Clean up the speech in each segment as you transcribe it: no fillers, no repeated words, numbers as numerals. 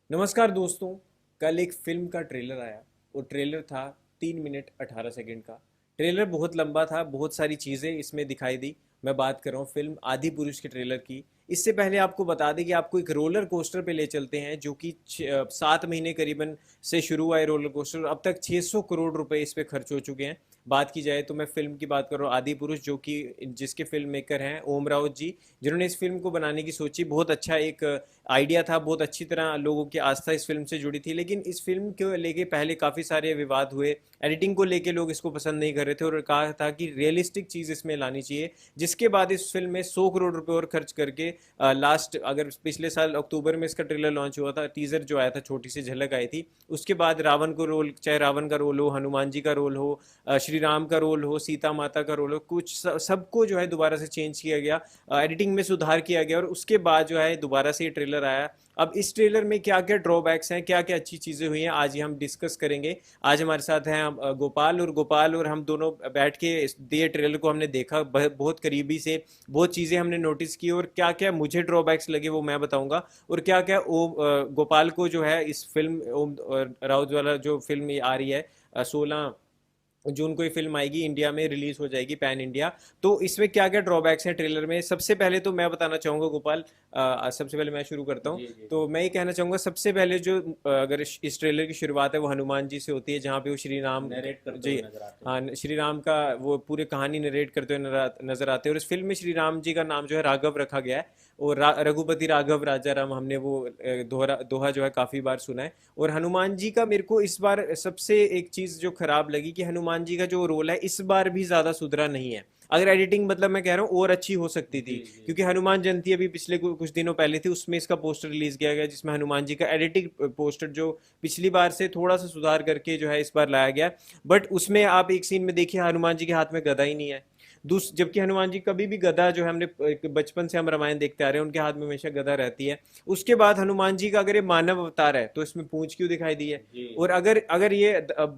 नमस्कार दोस्तों। कल एक फिल्म का ट्रेलर आया। वो ट्रेलर था 3 मिनट 18 सेकंड का। ट्रेलर बहुत लंबा था, बहुत सारी चीज़ें इसमें दिखाई दी। मैं बात कर रहा हूँ फिल्म आदि पुरुष के ट्रेलर की। इससे पहले आपको बता दें कि आपको एक रोलर कोस्टर पे ले चलते हैं, जो कि 7 महीने करीबन से शुरू हुआ है रोलर कोस्टर। अब तक 600 करोड़ रुपए इस पे खर्च हो चुके हैं। बात की जाए तो मैं फिल्म की बात कर रहा हूँ आदि पुरुष, जो कि जिसके फिल्म मेकर हैं ओम राउत जी, जिन्होंने इस फिल्म को बनाने की सोची। बहुत अच्छा एक आइडिया था, बहुत अच्छी तरह लोगों की आस्था इस फिल्म से जुड़ी थी। लेकिन इस फिल्म को लेके पहले काफ़ी सारे विवाद हुए। एडिटिंग को लेके लोग इसको पसंद नहीं कर रहे थे और कहा था कि रियलिस्टिक चीज़ इसमें लानी चाहिए। जिसके बाद इस फिल्म में 100 करोड़ रुपए और खर्च करके लास्ट, अगर पिछले साल अक्टूबर में इसका ट्रेलर लॉन्च हुआ था, टीजर जो आया था, छोटी सी झलक आई थी। उसके बाद रावण को रोल, चाहे रावण का रोल हो, हनुमान जी का रोल हो, श्री राम का रोल हो, सीता माता का रोल हो, कुछ सबको जो है दोबारा से चेंज किया गया, एडिटिंग में सुधार किया गया और उसके बाद जो है दोबारा से ये ट्रेलर आया। अब इस ट्रेलर में क्या क्या ड्रॉबैक्स हैं, क्या क्या अच्छी चीज़ें हुई हैं, आज ही हम डिस्कस करेंगे। आज हमारे साथ हैं गोपाल और हम दोनों बैठ के ये ट्रेलर को हमने देखा बहुत करीबी से। बहुत चीज़ें हमने नोटिस की और क्या क्या मुझे ड्रॉबैक्स लगे वो मैं बताऊंगा। और क्या क्या गोपाल को जो है इस फिल्म ओम राउत वाला जो फिल्म ये आ रही है, 16 जून को ये फिल्म आएगी, इंडिया में रिलीज हो जाएगी पैन इंडिया। तो इसमें क्या क्या ड्रॉबैक्स हैं ट्रेलर में, सबसे पहले तो मैं बताना चाहूंगा गोपाल। सबसे पहले मैं शुरू करता हूँ। जी जी तो जी। मैं ये कहना चाहूंगा, सबसे पहले जो अगर इस ट्रेलर की शुरुआत है वो हनुमान जी से होती है, जहाँ पे वो श्री राम नरेट करते जी, हुए नजर आते हाँ, हैं। श्री राम का वो पूरी कहानी नरेट करते हुए नजर आते हैं। और इस फिल्म में श्री राम जी का नाम जो है राघव रखा गया है। और रघुपति राघव राजा राम, हमने वो दोहा जो है काफी बार सुना है। और हनुमान जी का मेरे को इस बार सबसे एक चीज जो खराब लगी कि हनुमान जी का जो रोल है इस बार भी ज्यादा सुधरा नहीं है। अगर एडिटिंग, मतलब मैं कह रहा हूँ, और अच्छी हो सकती थी। जी जी क्योंकि जी। हनुमान जयंती अभी पिछले कुछ दिनों पहले थी, उसमें इसका पोस्टर रिलीज किया गया जिसमें हनुमान जी का एडिटिंग पोस्टर जो पिछली बार से थोड़ा सा सुधार करके जो है इस बार लाया गया। बट उसमें आप एक सीन में देखिए, हनुमान जी के हाथ में गदा ही नहीं है। जबकि हनुमान जी कभी भी गदा, जो है हमने बचपन से हम रामायण देखते आ रहे हैं, उनके हाथ में हमेशा गदा रहती है। उसके बाद हनुमान जी का अगर ये मानव अवतार है तो इसमें पूंछ क्यों दिखाई दी है? जी और जी। अगर अगर ये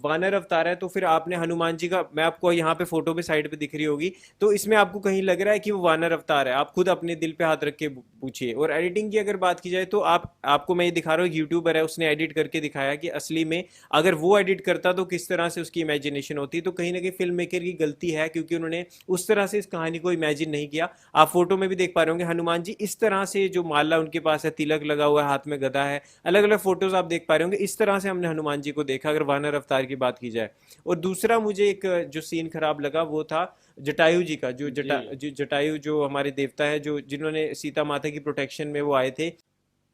वानर अवतार है तो फिर आपने हनुमान जी का, मैं आपको यहाँ पे फोटो पे साइड पे दिख रही होगी, तो इसमें आपको कहीं लग रहा है कि वो वानर अवतार है? आप खुद अपने दिल पे हाथ रख के पूछिए। और एडिटिंग की अगर बात की जाए तो आपको मैं ये दिखा रहा हूँ, यूट्यूबर है, उसने एडिट करके दिखाया कि असली में अगर वो एडिट करता तो किस तरह से उसकी इमेजिनेशन होती। तो कहीं ना कहीं फिल्म मेकर की गलती है, क्योंकि उन्होंने उस तरह से इस कहानी को इमेजिन नहीं किया। आप फोटो में भी देख पा रहे होंगे, हनुमान जी इस तरह से, जो माला उनके पास है, तिलक लगा हुआ है, हाथ में गदा है, अलग अलग फोटोज आप देख पा रहे होंगे। इस तरह से हमने हनुमान जी को देखा, अगर वानर अवतार की बात की जाए। और दूसरा मुझे एक जो सीन खराब लगा वो था जटायु जी का। जी जो जटायु जो हमारे देवता है, जो जिन्होंने सीता माता की प्रोटेक्शन में वो आए थे।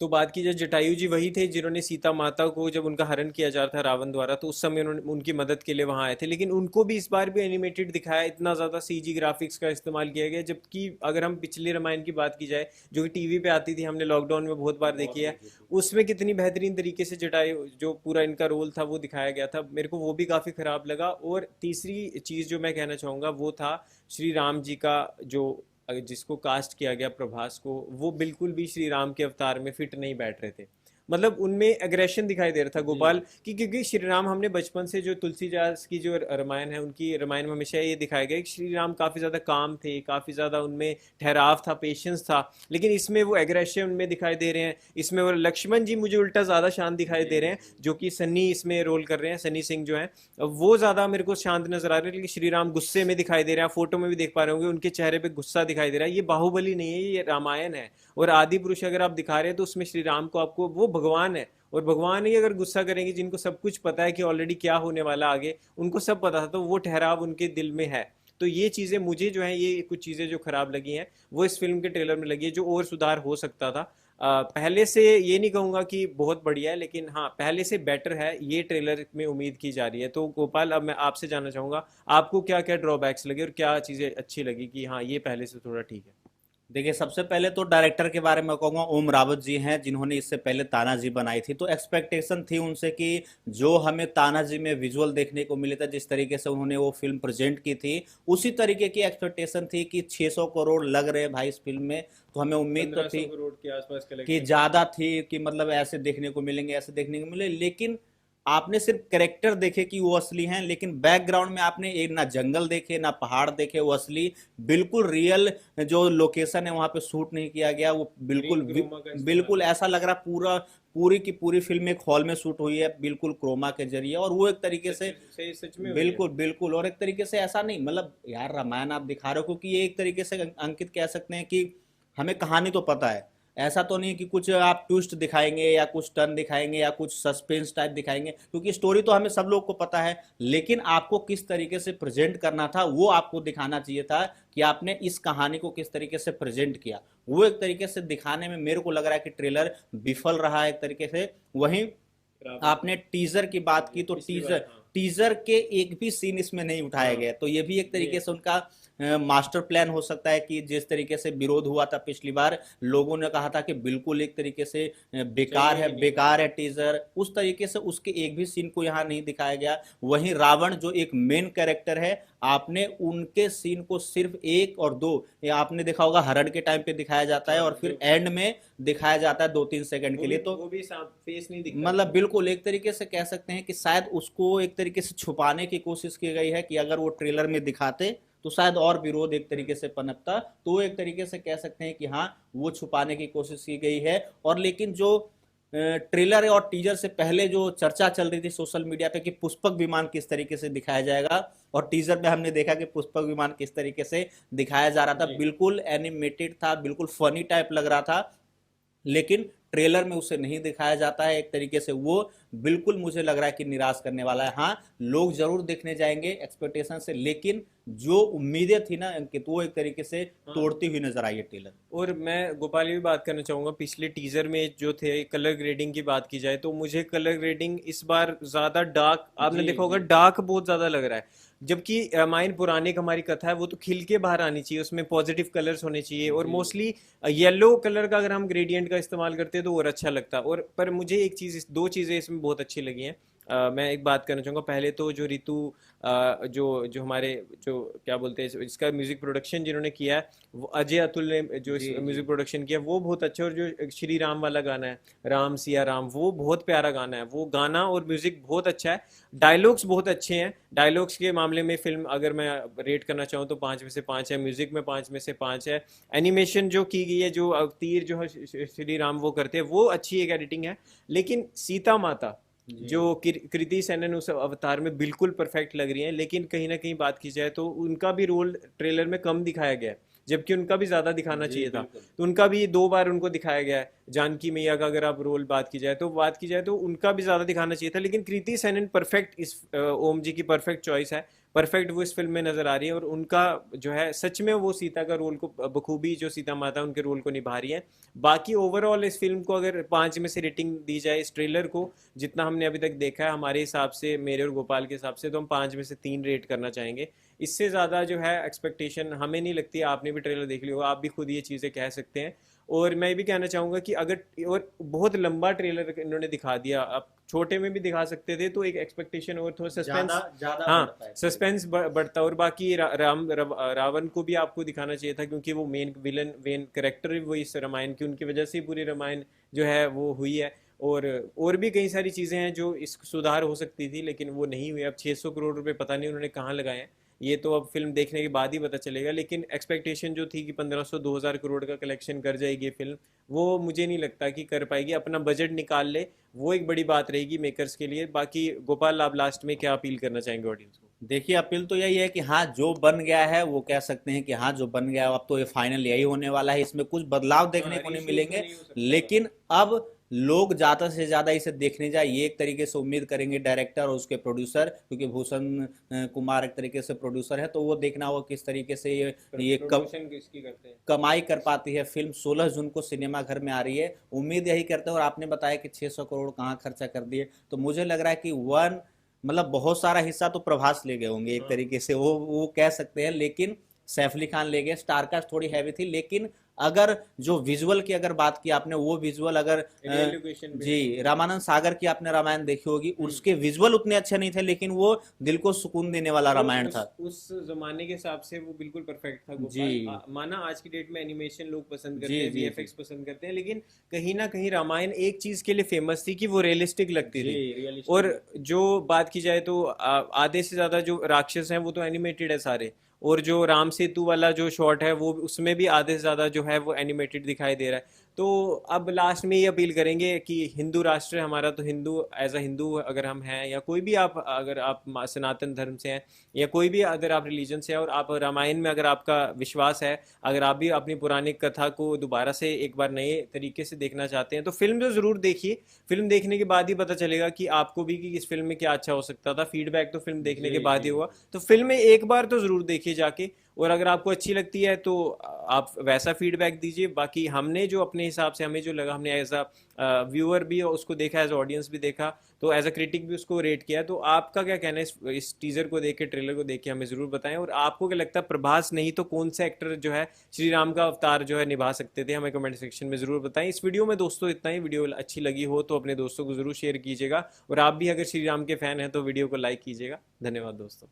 तो बात की जाए, जटायु जी वही थे जिन्होंने सीता माता को, जब उनका हरण किया जा रहा था रावण द्वारा, तो उस समय उन्होंने उनकी मदद के लिए वहां आए थे। लेकिन उनको भी इस बार भी एनिमेटेड दिखाया, इतना ज्यादा सीजी ग्राफिक्स का इस्तेमाल किया गया। जबकि अगर हम पिछले रामायण की बात की जाए, जो कि टीवी पे आती थी, हमने लॉकडाउन में बहुत बार देखी बहुत है, देखी थी। उसमें कितनी बेहतरीन तरीके से जटायु जो पूरा इनका रोल था वो दिखाया गया था। मेरे को वो भी काफी खराब लगा। और तीसरी चीज जो मैं कहना चाहूंगा वो था श्री राम जी का, जो जिसको कास्ट किया गया प्रभास को, वो बिल्कुल भी श्री राम के अवतार में फिट नहीं बैठ रहे थे। मतलब उनमें एग्रेशन दिखाई दे रहा था जी गोपाल, कि क्योंकि श्री राम, हमने बचपन से जो तुलसीदास की जो रामायण है, उनकी रामायण में हमेशा ये दिखाया गया कि श्री राम काफी ज्यादा काम थे, काफी ज्यादा उनमें ठहराव था, पेशेंस था। लेकिन इसमें वो एग्रेशन उनमें दिखाई दे रहे हैं। इसमें वो लक्ष्मण जी मुझे उल्टा ज्यादा शांत दिखाई जी दे रहे हैं, जी। जो कि सन्नी इसमें रोल कर रहे हैं, सन्नी सिंह जो है, वो ज्यादा मेरे को शांत नजर आ रहे हैं। लेकिन श्री राम गुस्से में दिखाई दे रहे हैं, फोटो में भी देख पा रहे होंगे, उनके चेहरे पे गुस्सा दिखाई दे रहा है। ये बाहुबली नहीं है, ये रामायण है। और आदि पुरुष अगर आप दिखा रहे हैं तो उसमें श्री राम को, आपको, वो भगवान है। और भगवान ही अगर गुस्सा करेंगे, जिनको सब कुछ पता है कि ऑलरेडी क्या होने वाला आगे, उनको सब पता था, तो वो ठहराव उनके दिल में है। तो ये चीजें मुझे जो है, ये कुछ चीजें जो खराब लगी हैं वो इस फिल्म के ट्रेलर में लगी है, जो और सुधार हो सकता था। पहले से ये नहीं कहूंगा कि बहुत बढ़िया है, लेकिन हाँ, पहले से बेटर है, ये ट्रेलर में उम्मीद की जा रही है। तो गोपाल, अब मैं आपसे जानना चाहूंगा, आपको क्या क्या ड्रॉबैक्स लगे और क्या चीजें अच्छी लगी कि हाँ ये पहले से थोड़ा ठीक है? देखिए, सबसे पहले तो डायरेक्टर के बारे में कहूँगा, ओम रावत जी हैं जिन्होंने इससे पहले तानाजी बनाई थी। तो एक्सपेक्टेशन थी उनसे कि जो हमें तानाजी में विजुअल देखने को मिले थे, जिस तरीके से उन्होंने वो फिल्म प्रेजेंट की थी, उसी तरीके की एक्सपेक्टेशन थी कि 600 करोड़ लग रहे हैं भाई इस फिल्म में। तो हमें उम्मीद तो 1500 थी करोड़ के आसपास कि कलेक्शन की। ज़्यादा थी, कि मतलब ऐसे देखने को मिलेंगे, ऐसे देखने को मिले। लेकिन आपने सिर्फ कैरेक्टर देखे कि वो असली हैं, लेकिन बैकग्राउंड में आपने एक ना जंगल देखे ना पहाड़ देखे, वो असली बिल्कुल रियल जो लोकेशन है वहां पे शूट नहीं किया गया, वो बिल्कुल ग्रीन क्रोमा का इस्तेमाल बिल्कुल है। ऐसा लग रहा पूरा पूरी की पूरी फिल्म एक हॉल में शूट हुई है बिल्कुल क्रोमा के जरिए, और वो एक तरीके सच से सही, सच में हुई है। बिल्कुल बिल्कुल, और एक तरीके से ऐसा नहीं मतलब यार रामायण आप दिखा रहे हो, क्योंकि ये एक तरीके से अंकित कह सकते हैं कि हमें कहानी तो पता है, ऐसा तो नहीं कि कुछ आप ट्विस्ट दिखाएंगे या कुछ टर्न दिखाएंगे या कुछ सस्पेंस टाइप दिखाएंगे, क्योंकि स्टोरी तो हमें सब लोग को पता है, लेकिन आपको किस तरीके से प्रेजेंट करना था वो आपको दिखाना चाहिए था, कि आपने इस कहानी को किस तरीके से प्रेजेंट किया, वो एक तरीके से दिखाने में मेरे को लग रहा है कि ट्रेलर विफल रहा है एक तरीके से। वहीं रावण आपने टीजर की बात की, तो पिछली बार, टीजर हाँ। टीजर के एक भी सीन इसमें नहीं उठाया हाँ, गया, तो ये भी एक ये तरीके से उनका मास्टर प्लान हो सकता है, कि जिस तरीके से विरोध हुआ था पिछली बार, लोगों ने कहा था कि बिल्कुल एक तरीके से बेकार चाहिए है ही नहीं था। बेकार है टीजर, उस तरीके से उसके एक भी सीन को यहाँ नहीं दिखाया गया। वहीं रावण जो एक मेन कैरेक्टर है, आपने उनके सीन को सिर्फ एक और दो, ये आपने देखा होगा हरण के टाइम पे दिखाया जाता है, हाँ, और फिर जो एंड में दिखाया जाता है 2-3 सेकंड के लिए, तो वो भी सांप फेस नहीं दिखता मतलब उसमें। बिल्कुल एक तरीके से कह सकते हैं कि शायद उसको एक तरीके से छुपाने की कोशिश की गई है, कि अगर वो ट्रेलर में दिखाते तो शायद और विरोध एक तरीके से पनपता, तो एक तरीके से कह सकते हैं कि हाँ वो छुपाने की कोशिश की गई है। और लेकिन जो ट्रेलर और टीजर से पहले जो चर्चा चल रही थी सोशल मीडिया पे कि पुष्पक विमान किस तरीके से दिखाया जाएगा, और टीजर में हमने देखा कि पुष्पक विमान किस तरीके से दिखाया जा रहा था, जी। बिल्कुल एनिमेटेड था, बिल्कुल फनी टाइप लग रहा था, लेकिन ट्रेलर में उसे नहीं दिखाया जाता है, एक तरीके से वो बिल्कुल मुझे लग रहा है कि निराश करने वाला है। हाँ, लोग जरूर देखने जाएंगे एक्सपेक्टेशन से, लेकिन जो उम्मीदें थी ना अंकित, वो एक तरीके से हाँ, तोड़ती हुई नजर आई है ट्रेलर। और मैं गोपाल भी बात करना चाहूँगा, पिछले टीजर में जो थे कलर ग्रेडिंग की बात की जाए तो मुझे कलर ग्रेडिंग इस बार ज़्यादा डार्क, आपने जी देखा होगा जी डार्क बहुत ज़्यादा लग रहा है। जबकि रामायण पुराने की हमारी कथा है वो तो खिल के बाहर आनी चाहिए, उसमें पॉजिटिव कलर्स होने चाहिए, और जी मोस्टली येलो कलर का अगर हम ग्रेडियंट का इस्तेमाल करते हैं तो और अच्छा लगता। और पर मुझे एक चीज़, दो चीज़ें इसमें बहुत अच्छी लगी हैं। मैं एक बात करना चाहूँगा, पहले तो जो ऋतु जो जो हमारे जो क्या बोलते हैं इसका म्यूजिक प्रोडक्शन जिन्होंने किया है, वो अजय अतुल ने जो इस जी जी म्यूजिक प्रोडक्शन किया वो बहुत अच्छा। और जो श्री राम वाला गाना है, राम सिया राम, वो बहुत प्यारा गाना है, वो गाना और म्यूजिक बहुत अच्छा है। डायलॉग्स बहुत अच्छे हैं, डायलॉग्स के मामले में फिल्म अगर मैं रेट करना चाहूँ तो 5 में से 5 है, म्यूजिक में 5 में से 5 है। एनिमेशन जो की गई है, जो तीर जो है श्री राम वो करते हैं, वो अच्छी एक एडिटिंग है। लेकिन सीता माता जी जो कृति सेनन उस अवतार में बिल्कुल परफेक्ट लग रही हैं, लेकिन कहीं ना कहीं बात की जाए तो उनका भी रोल ट्रेलर में कम दिखाया गया है, जबकि उनका भी ज्यादा दिखाना जी चाहिए था। बिल्कुल। तो उनका भी 2 बार उनको दिखाया गया है। जानकी मैया का अगर आप रोल बात की जाए तो उनका भी ज्यादा दिखाना चाहिए था, लेकिन कृति सेनन परफेक्ट, इस ओम जी की परफेक्ट चॉइस है, परफेक्ट वो इस फिल्म में नजर आ रही है। और उनका जो है सच में वो सीता का रोल को बखूबी, जो सीता माता उनके रोल को निभा रही है। बाकी ओवरऑल इस फिल्म को अगर 5 में से रेटिंग दी जाए, इस ट्रेलर को जितना हमने अभी तक देखा है, हमारे हिसाब से, मेरे और गोपाल के हिसाब से, तो हम 5 में से 3 रेट करना चाहेंगे। इससे ज़्यादा जो है एक्सपेक्टेशन हमें नहीं लगती। आपने भी ट्रेलर देख लिया होगा, आप भी खुद ये चीज़ें कह सकते हैं। और मैं भी कहना चाहूँगा कि अगर, और बहुत लंबा ट्रेलर इन्होंने दिखा दिया, अब छोटे में भी दिखा सकते थे तो एक एक्सपेक्टेशन और थोड़ा ज्यादा सस्पेंस, ज्यादा हाँ बढ़ता है ट्रेलर। सस्पेंस बढ़ता। और बाकी रावण को भी आपको दिखाना चाहिए था, क्योंकि वो मेन विलन वेन करेक्टर वो इस रामायण की, उनकी वजह से ही पूरी रामायण जो है वो हुई है। और और भी कई सारी चीज़ें हैं जो इस सुधार हो सकती थी, लेकिन वो नहीं हुई। अब 600 करोड़ रुपए पता नहीं उन्होंने कहाँ लगाए हैं, ये तो अब फिल्म देखने के बाद ही पता चलेगा। लेकिन एक्सपेक्टेशन जो थी कि 1500-2000 करोड़ का कलेक्शन कर जाएगी ये फिल्म, वो मुझे नहीं लगता कि कर पाएगी। अपना बजट निकाल ले, वो एक बड़ी बात रहेगी मेकर्स के लिए। बाकी गोपाल, आप लास्ट में क्या अपील करना चाहेंगे ऑडियंस को? देखिए अपील तो यही है कि हाँ जो बन गया है वो कह सकते हैं कि हाँ जो बन गया है अब तो ये फाइनल यही होने वाला है, इसमें कुछ बदलाव देखने हाँ, को नहीं रीशूट तो मिलेंगे। नहीं हो सकता अब। लेकिन अब लोग ज़्यादा से ज़्यादा इसे देखने जाए, ये एक तरीके से उम्मीद करेंगे डायरेक्टर और उसके प्रोड्यूसर, क्योंकि भूषण कुमार एक तरीके से प्रोड्यूसर है, तो वो देखना होगा किस तरीके से ये कब प्रोडक्शन किसकी करते हैं? कमाई कर पाती है। फिल्म 16 जून को सिनेमा घर में आ रही है, उम्मीद यही करते हैं। और आपने बताया कि 600 करोड़ कहाँ खर्चा कर दिए, तो मुझे लग रहा है कि वन मतलब बहुत सारा हिस्सा तो प्रभास ले गए होंगे एक हाँ, तरीके से, वो कह सकते हैं। लेकिन सैफ अली खान ले गए, स्टारकास्ट थोड़ी हैवी थी, लेकिन अगर जो विजुअल की अगर बात की आपने, वो विजुअल अगर रियल लोकेशन पे। जी, रामानंद सागर की आपने रामायण देखी होगी, हम्म। उसके विजुअल उतने अच्छे नहीं थे, लेकिन वो दिल को सुकून देने वाला वो रामायण था। उस जमाने के हिसाब से वो बिल्कुल परफेक्ट था जी गोपाल। माना आज की डेट में एनिमेशन लोग पसंद जी करते हैं, जी जी वीएफएक्स पसंद करते हैं, लेकिन कहीं ना कहीं रामायण एक चीज के लिए फेमस थी कि वो रियलिस्टिक लगती जी थी। रियलिस्टिक। और जो बात की जाए तो आधे से ज्यादा जो राक्षस हैं वो तो एनिमेटेड है सारे। और जो राम सेतु वाला जो शॉट है वो उसमें भी आधे से ज्यादा जो है वो एनिमेटेड दिखाई दे रहा है। तो अब लास्ट में ये अपील करेंगे कि हिंदू राष्ट्र है हमारा, तो हिंदू एज अ हिंदू अगर हम हैं, या कोई भी आप, अगर आप सनातन धर्म से हैं या कोई भी अगर आप रिलीजन से हैं और आप रामायण में अगर आपका विश्वास है, अगर आप भी अपनी पुरानी कथा को दोबारा से एक बार नए तरीके से देखना चाहते हैं, तो फिल्म तो ज़रूर देखिए। फिल्म देखने के बाद ही पता चलेगा कि आपको भी कि इस फिल्म में क्या अच्छा हो सकता था। फीडबैक तो फिल्म देखने जी के बाद जी ही हुआ। जी तो फिल्म में एक बार तो ज़रूर देखिए जाके। और अगर आपको अच्छी लगती है तो आप वैसा फीडबैक दीजिए। बाकी हमने जो अपने हिसाब से हमें जो लगा, हमने एज अ व्यूअर भी उसको देखा, एज ऑडियंस भी देखा, तो एज अ क्रिटिक भी उसको रेट किया। तो आपका क्या कहना है इस टीजर को देख के, ट्रेलर को देख के हमें ज़रूर बताएं। और आपको क्या लगता है, प्रभास नहीं तो कौन सा एक्टर जो है श्री राम का अवतार जो है निभा सकते थे, हमें कमेंट सेक्शन में ज़रूर बताएं। इस वीडियो में दोस्तों इतना ही। वीडियो अच्छी लगी हो तो अपने दोस्तों को ज़रूर शेयर कीजिएगा। और आप भी अगर श्री राम के फ़ैन हैं तो वीडियो को लाइक कीजिएगा। धन्यवाद दोस्तों।